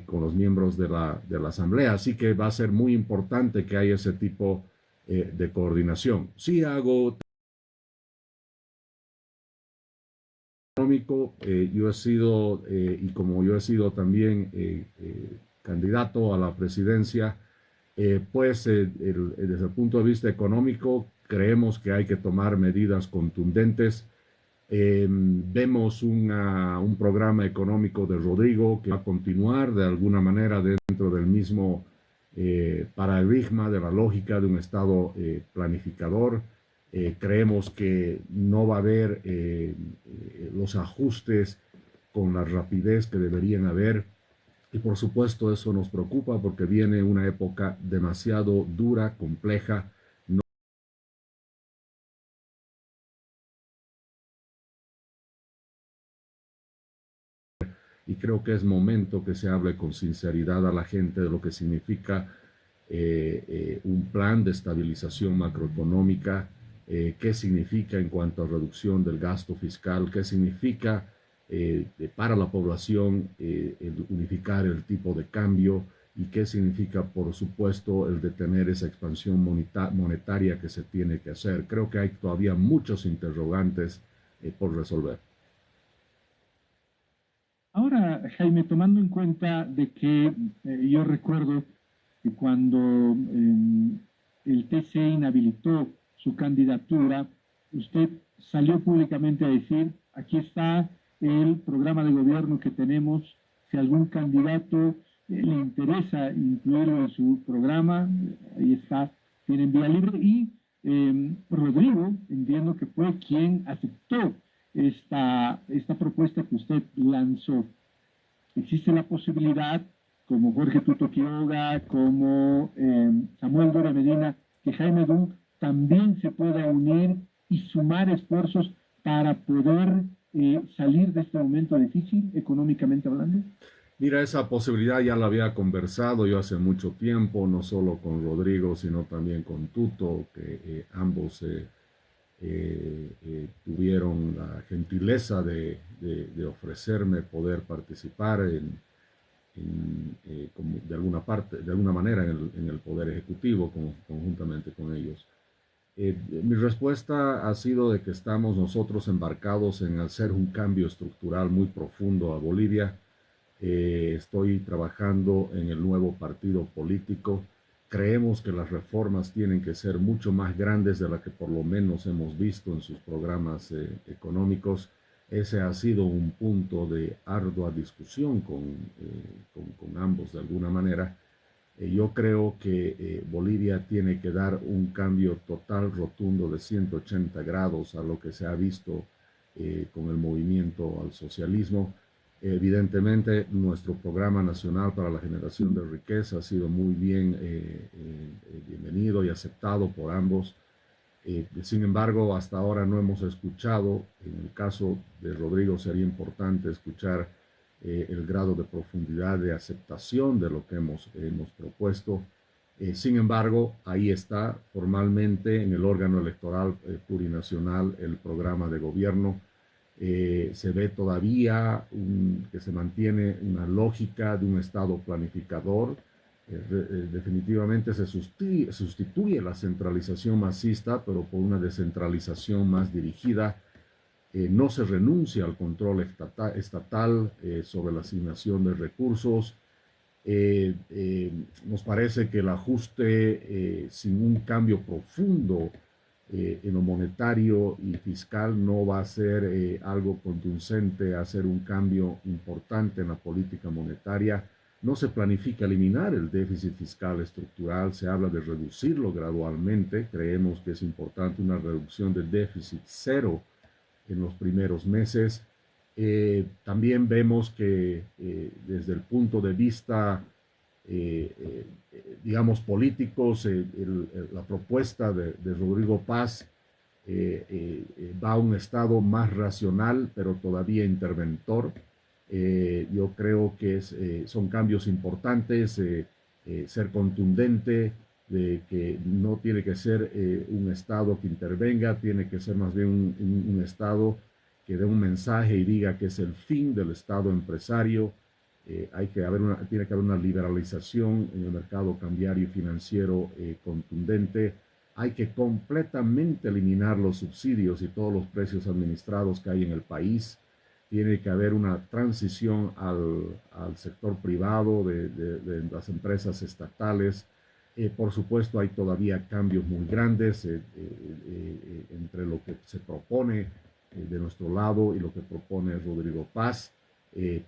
con los miembros de la Asamblea. Así que va a ser muy importante que haya ese tipo de coordinación. Sí hago económico, yo he sido, y como yo he sido también candidato a la presidencia, desde el punto de vista económico, creemos que hay que tomar medidas contundentes. Vemos un programa económico de Rodrigo que va a continuar de alguna manera dentro del mismo paradigma de la lógica de un Estado planificador. Creemos que no va a haber los ajustes con la rapidez que deberían haber. Y por supuesto eso nos preocupa porque viene una época demasiado dura, compleja, y creo que es momento que se hable con sinceridad a la gente de lo que significa un plan de estabilización macroeconómica, qué significa en cuanto a reducción del gasto fiscal, qué significa para la población el unificar el tipo de cambio y qué significa, por supuesto, el detener esa expansión monetaria que se tiene que hacer. Creo que hay todavía muchos interrogantes por resolver. Ahora, Jaime, tomando en cuenta de que yo recuerdo que cuando el TC inhabilitó su candidatura, usted salió públicamente a decir, aquí está el programa de gobierno que tenemos, si algún candidato le interesa incluirlo en su programa, ahí está, tienen vía libre. Y Rodrigo, entiendo que fue quien aceptó esta propuesta que usted lanzó. Existe la posibilidad, como Jorge Tuto Quiroga, como Samuel Dora Medina, que Jaime Dung también se pueda unir y sumar esfuerzos para poder salir de este momento difícil, económicamente hablando. Mira, esa posibilidad ya la había conversado yo hace mucho tiempo, no solo con Rodrigo, sino también con Tuto, que ambos tuvieron la gentileza de ofrecerme poder participar de alguna parte, de alguna manera en el Poder Ejecutivo, conjuntamente con ellos. Mi respuesta ha sido de que estamos nosotros embarcados en hacer un cambio estructural muy profundo a Bolivia. Estoy trabajando en el nuevo partido político. Creemos que las reformas tienen que ser mucho más grandes de las que por lo menos hemos visto en sus programas económicos. Ese ha sido un punto de ardua discusión con ambos de alguna manera. Yo creo que Bolivia tiene que dar un cambio total, rotundo de 180 grados a lo que se ha visto con el movimiento al socialismo. Evidentemente, nuestro programa nacional para la generación de riqueza ha sido muy bien bienvenido y aceptado por ambos. Sin embargo, hasta ahora no hemos escuchado, en el caso de Rodrigo sería importante escuchar el grado de profundidad de aceptación de lo que hemos propuesto. Sin embargo, ahí está formalmente en el órgano electoral plurinacional el programa de gobierno. Se ve todavía que se mantiene una lógica de un Estado planificador. Definitivamente se sustituye la centralización masista, pero por una descentralización más dirigida. No se renuncia al control estatal sobre la asignación de recursos. Nos parece que el ajuste sin un cambio profundo en lo monetario y fiscal no va a ser algo conducente a hacer un cambio importante en la política monetaria. No se planifica eliminar el déficit fiscal estructural, se habla de reducirlo gradualmente. Creemos que es importante una reducción del déficit cero en los primeros meses. También vemos que desde el punto de vista, digamos, políticos, la propuesta de Rodrigo Paz va a un estado más racional, pero todavía interventor. Yo creo que son cambios importantes, ser contundente, de que no tiene que ser un Estado que intervenga, tiene que ser más bien un Estado que dé un mensaje y diga que es el fin del Estado empresario, tiene que haber una liberalización en el mercado cambiario y financiero contundente. Hay que completamente eliminar los subsidios y todos los precios administrados que hay en el país. Tiene que haber una transición al sector privado de las empresas estatales. Por supuesto, hay todavía cambios muy grandes entre lo que se propone de nuestro lado y lo que propone Rodrigo Paz.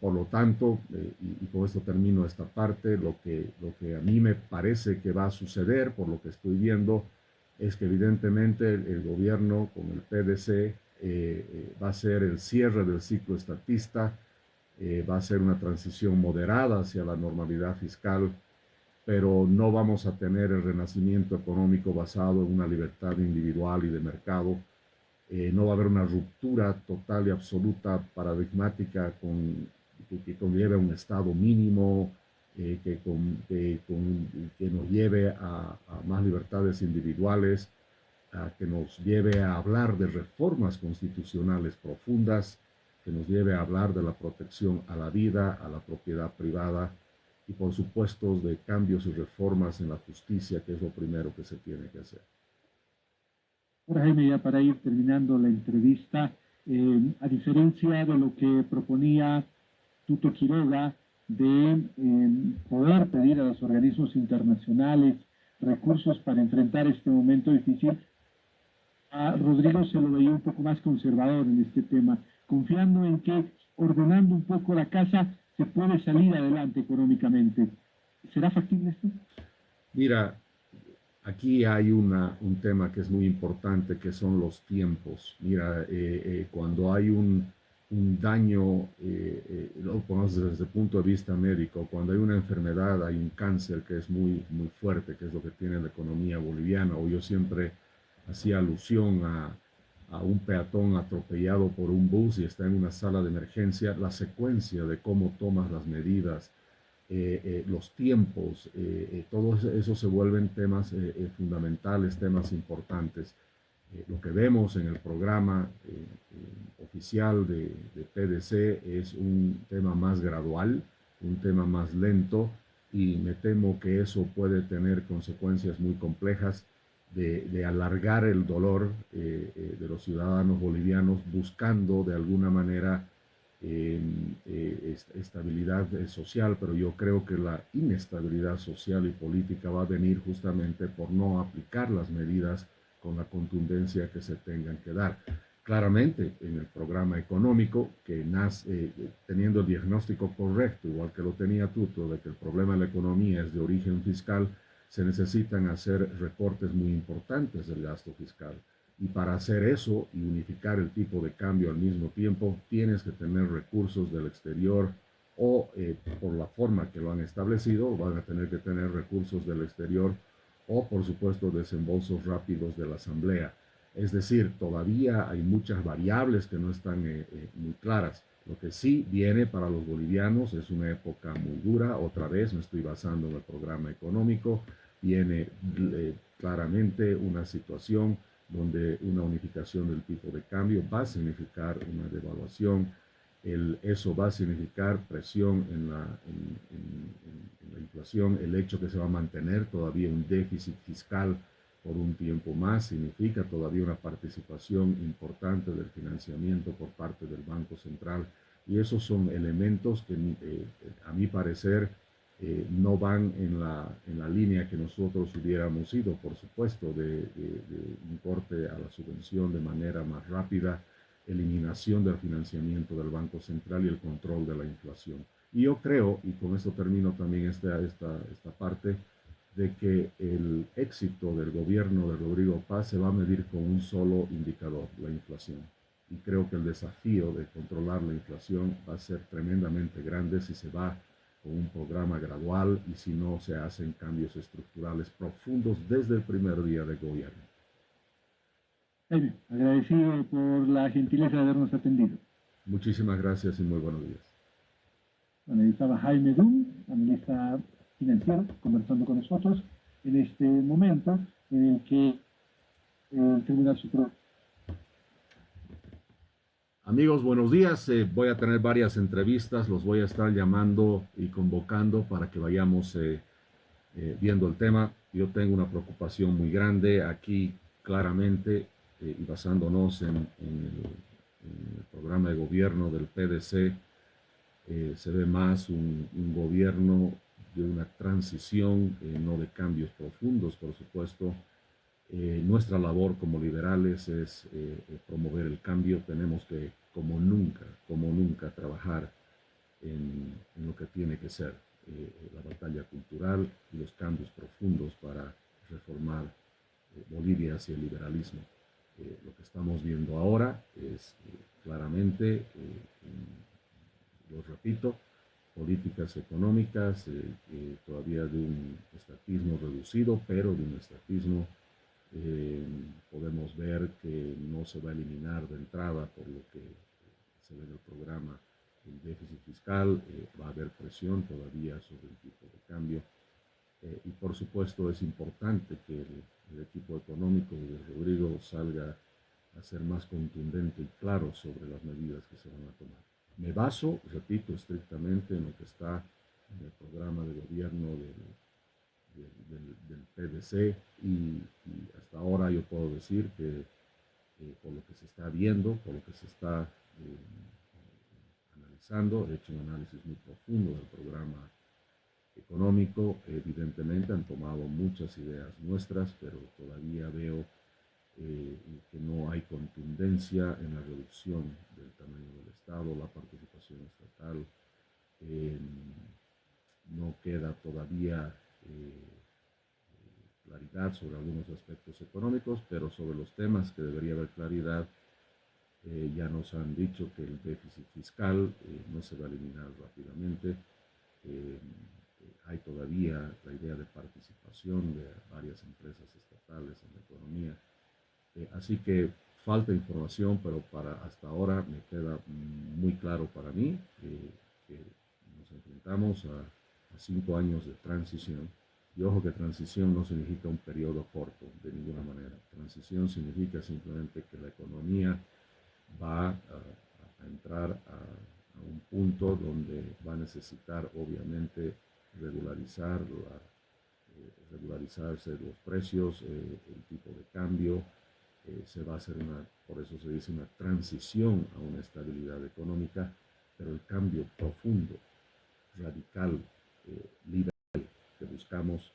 Por lo tanto, y con esto termino esta parte, lo que a mí me parece que va a suceder, por lo que estoy viendo, es que evidentemente el gobierno con el PDC va a ser el cierre del ciclo estatista, va a ser una transición moderada hacia la normalidad fiscal, pero no vamos a tener el renacimiento económico basado en una libertad individual y de mercado. No va a haber una ruptura total y absoluta paradigmática que conlleve a un estado mínimo, que nos lleve a más libertades individuales, que nos lleve a hablar de reformas constitucionales profundas, que nos lleve a hablar de la protección a la vida, a la propiedad privada y por supuesto de cambios y reformas en la justicia, que es lo primero que se tiene que hacer. Ahora, Jaime, ya para ir terminando la entrevista, a diferencia de lo que proponía Tuto Quiroga de poder pedir a los organismos internacionales recursos para enfrentar este momento difícil, a Rodrigo se lo veía un poco más conservador en este tema, confiando en que ordenando un poco la casa se puede salir adelante económicamente. ¿Será factible esto? Mira, aquí hay un tema que es muy importante, que son los tiempos. Mira, cuando hay un daño, lo ponemos desde el punto de vista médico, cuando hay una enfermedad, hay un cáncer que es muy, muy fuerte, que es lo que tiene la economía boliviana, o yo siempre hacía alusión a un peatón atropellado por un bus y está en una sala de emergencia, la secuencia de cómo tomas las medidas, los tiempos, todo eso se vuelven temas fundamentales, temas importantes. Lo que vemos en el programa oficial de PDC es un tema más gradual, un tema más lento, y me temo que eso puede tener consecuencias muy complejas de alargar el dolor de los ciudadanos bolivianos buscando de alguna manera estabilidad social, pero yo creo que la inestabilidad social y política va a venir justamente por no aplicar las medidas con la contundencia que se tengan que dar. Claramente, en el programa económico, que nace teniendo el diagnóstico correcto, igual que lo tenía Tuto, de que el problema de la economía es de origen fiscal, se necesitan hacer recortes muy importantes del gasto fiscal. Y para hacer eso y unificar el tipo de cambio al mismo tiempo, tienes que tener recursos del exterior o por la forma que lo han establecido, van a tener que tener recursos del exterior o por supuesto desembolsos rápidos de la Asamblea. Es decir, todavía hay muchas variables que no están muy claras. Lo que sí viene para los bolivianos es una época muy dura. Otra vez me estoy basando en el programa económico. Viene claramente una situación donde una unificación del tipo de cambio va a significar una devaluación. Eso va a significar presión en la inflación. El hecho que se va a mantener todavía un déficit fiscal por un tiempo más significa todavía una participación importante del financiamiento por parte del Banco Central. Y esos son elementos que, a mi parecer, no van en la línea que nosotros hubiéramos ido, por supuesto, de un corte a la subvención de manera más rápida, eliminación del financiamiento del Banco Central y el control de la inflación. Y yo creo, y con esto termino también esta parte, de que el éxito del gobierno de Rodrigo Paz se va a medir con un solo indicador, la inflación. Y creo que el desafío de controlar la inflación va a ser tremendamente grande si se va con un programa gradual y si no se hacen cambios estructurales profundos desde el primer día de gobierno. Jaime, agradecido por la gentileza de habernos atendido. Muchísimas gracias y muy buenos días. Bueno, ahí estaba Jaime Dum, analista financiero, conversando con nosotros en este momento en el que el Tribunal Supremo Amigos, buenos días. Voy a tener varias entrevistas, los voy a estar llamando y convocando para que vayamos viendo el tema. Yo tengo una preocupación muy grande aquí, claramente, y basándonos en el programa de gobierno del PDC, se ve más un gobierno de una transición, no de cambios profundos, por supuesto. Nuestra labor como liberales es promover el cambio. Tenemos que, como nunca, trabajar en lo que tiene que ser la batalla cultural y los cambios profundos para reformar Bolivia hacia el liberalismo. Lo que estamos viendo ahora es claramente, lo repito, políticas económicas todavía de un estatismo reducido, pero de un estatismo podemos ver que no se va a eliminar de entrada, por lo que se ve en el programa, el déficit fiscal. Va a haber presión todavía sobre el tipo de cambio. Y por supuesto es importante que el equipo económico de Rodrigo salga a ser más contundente y claro sobre las medidas que se van a tomar. Me baso, repito, estrictamente en lo que está en el programa de gobierno del PDC, y hasta ahora yo puedo decir que por lo que se está viendo, por lo que se está analizando, he hecho un análisis muy profundo del programa económico. Evidentemente han tomado muchas ideas nuestras, pero todavía veo que no hay contundencia en la reducción del tamaño del Estado, la participación estatal. Eh, no queda todavía claridad sobre algunos aspectos económicos, pero sobre los temas que debería haber claridad, ya nos han dicho que el déficit fiscal no se va a eliminar rápidamente. Hay todavía la idea de participación de varias empresas estatales en la economía. Así que falta información, pero hasta ahora me queda muy claro para mí que nos enfrentamos a 5 años de transición. Y ojo que transición no significa un periodo corto de ninguna manera. Transición significa simplemente que la economía va a entrar a un punto donde va a necesitar, obviamente, regularizarse los precios, el tipo de cambio. Se va a hacer por eso se dice, una transición a una estabilidad económica, pero el cambio profundo, radical, liberal que buscamos,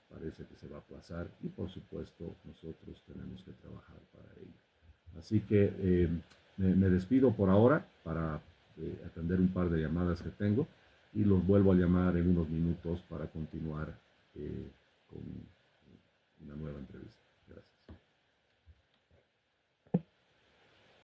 parece que se va a aplazar, y por supuesto nosotros tenemos que trabajar para ello. Así que me despido por ahora para atender un par de llamadas que tengo, y los vuelvo a llamar en unos minutos para continuar con